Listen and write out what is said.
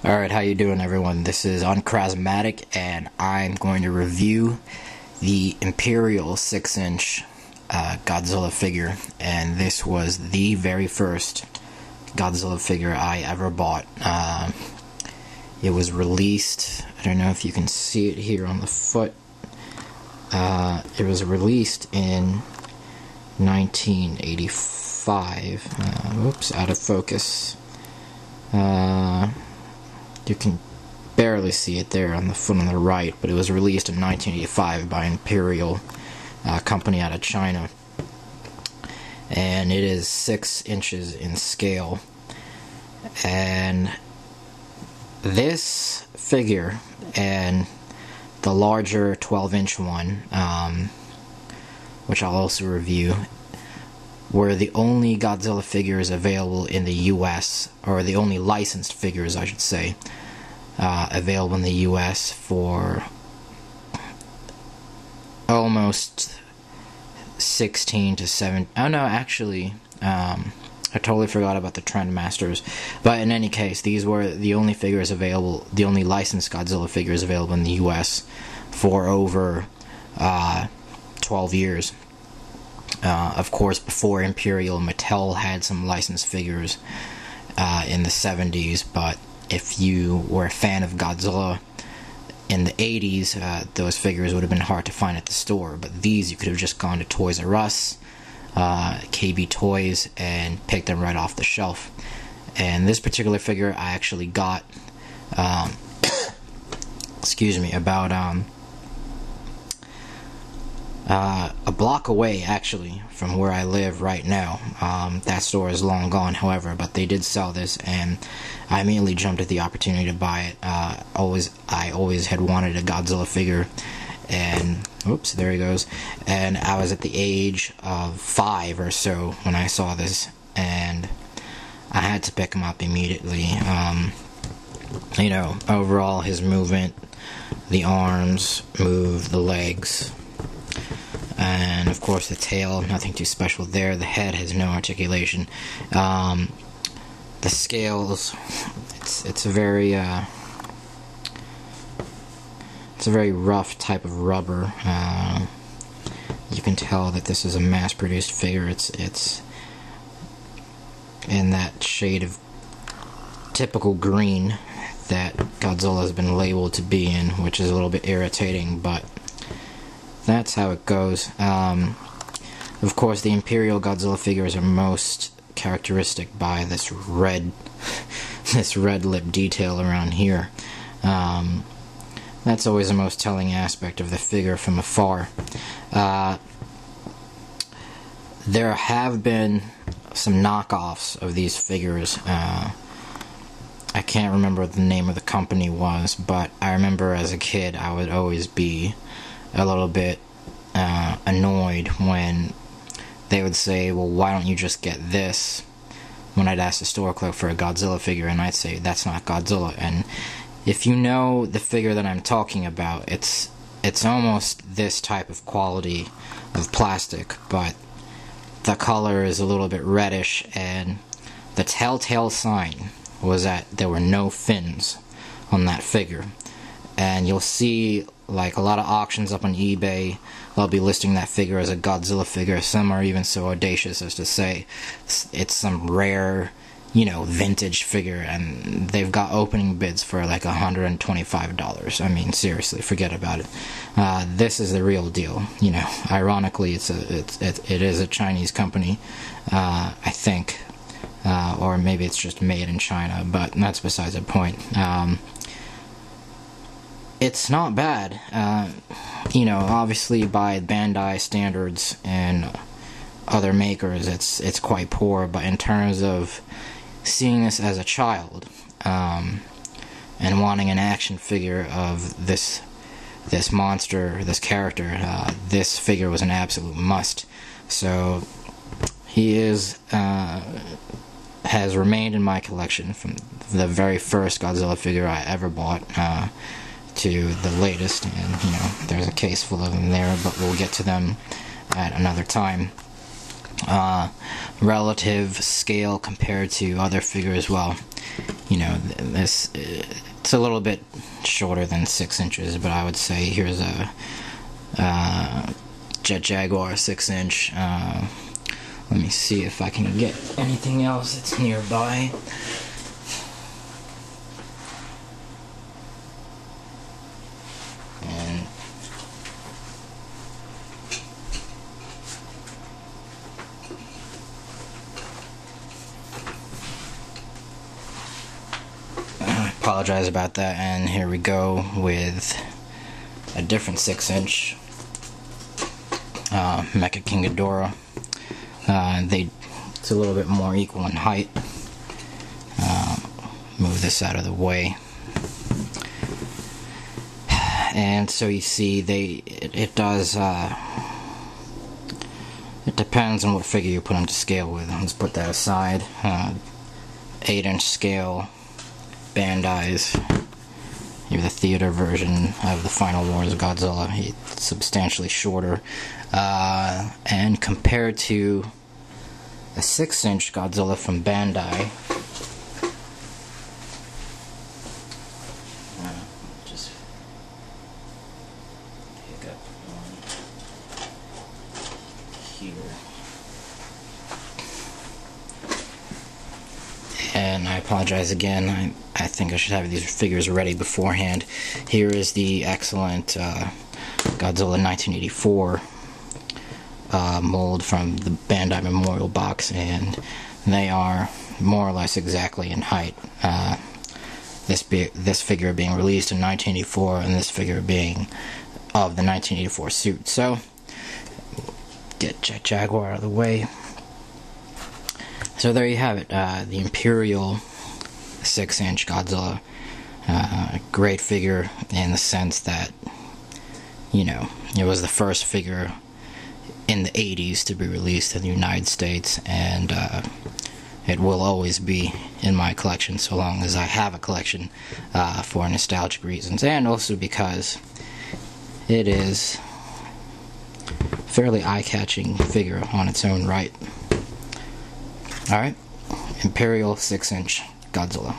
Alright, how you doing everyone? This is Unchrasmatic and I'm going to review the Imperial 6-inch Godzilla figure, and this was the very first Godzilla figure I ever bought. It was released, I don't know if you can see it here on the foot, it was released in 1985, oops, out of focus. You can barely see it there on the foot on the right, but it was released in 1985 by Imperial, company out of China, and it is 6 inches in scale. And this figure and the larger 12-inch one, which I'll also review, were the only Godzilla figures available in the US, or the only licensed figures, I should say, available in the US for almost 16 to 7. Oh no, actually, I totally forgot about the Trendmasters. But in any case, these were the only figures available, the only licensed Godzilla figures available in the US for over 12 years. Of course, before Imperial, Mattel had some licensed figures in the 70s, but if you were a fan of Godzilla in the 80s, those figures would have been hard to find at the store. But these, you could have just gone to Toys R Us, KB Toys, and picked them right off the shelf. And this particular figure I actually got, excuse me, about a block away, actually, from where I live right now. That store is long gone, however, but they did sell this, and I immediately jumped at the opportunity to buy it. I always had wanted a Godzilla figure, and oops, there he goes. And I was at the age of 5 or so when I saw this, and I had to pick him up immediately. You know, overall, his movement, the arms move, the legs, and of course the tail, nothing too special there. The head has no articulation. The scales, it's a very rough type of rubber. You can tell that this is a mass-produced figure. It's in that shade of typical green that Godzilla has been labeled to be in, which is a little bit irritating, but that's how it goes. Of course, the Imperial Godzilla figures are most characteristic by this red lip detail around here. That's always the most telling aspect of the figure from afar. There have been some knockoffs of these figures. I can't remember what the name of the company was, but I remember as a kid I would always be a little bit annoyed when they would say, well, why don't you just get this, when I'd ask the store clerk for a Godzilla figure, and I'd say, that's not Godzilla. And if you know the figure that I'm talking about, it's almost this type of quality of plastic, but the color is a little bit reddish, and the telltale sign was that there were no fins on that figure. And you'll see, like, a lot of auctions up on eBay, they'll be listing that figure as a Godzilla figure. Some are even so audacious as to say it's some rare, you know, vintage figure, and they've got opening bids for like $125. I mean, seriously, forget about it. This is the real deal. You know, ironically, it is a Chinese company, I think, or maybe it's just made in China, but that's besides the point. It's not bad. You know, obviously by Bandai standards and other makers, it's quite poor, but in terms of seeing this as a child, and wanting an action figure of this monster, this character, this figure was an absolute must. So he has remained in my collection from the very first Godzilla figure I ever bought to the latest, and you know, there's a case full of them there, but we'll get to them at another time. relative scale compared to other figures, well, you know, this it's a little bit shorter than 6 inches, but I would say here's a Jet Jaguar 6-inch. Let me see if I can get anything else that's nearby. And I apologize about that, and here we go with a different 6-inch Mecha King Ghidorah. It's a little bit more equal in height. Move this out of the way. And so you see, it does, it depends on what figure you put them to scale with. Let's put that aside. 8-inch scale Bandai's. You have the theater version of the Final Wars of Godzilla. It's substantially shorter. And compared to a 6-inch Godzilla from Bandai, just pick up one here. And I apologize again. I think I should have these figures ready beforehand. Here is the excellent Godzilla 1984 mold from the Bandai Memorial box, and they are more or less exactly in height. This figure being released in 1984, and this figure being of the 1984 suit. So, get Jet Jaguar out of the way. So there you have it, the Imperial 6-inch Godzilla. Great figure in the sense that, you know, it was the first figure in the 80s to be released in the United States, and it will always be in my collection so long as I have a collection, for nostalgic reasons, and also because it is a fairly eye-catching figure on its own right. Alright, Imperial 6-inch Godzilla.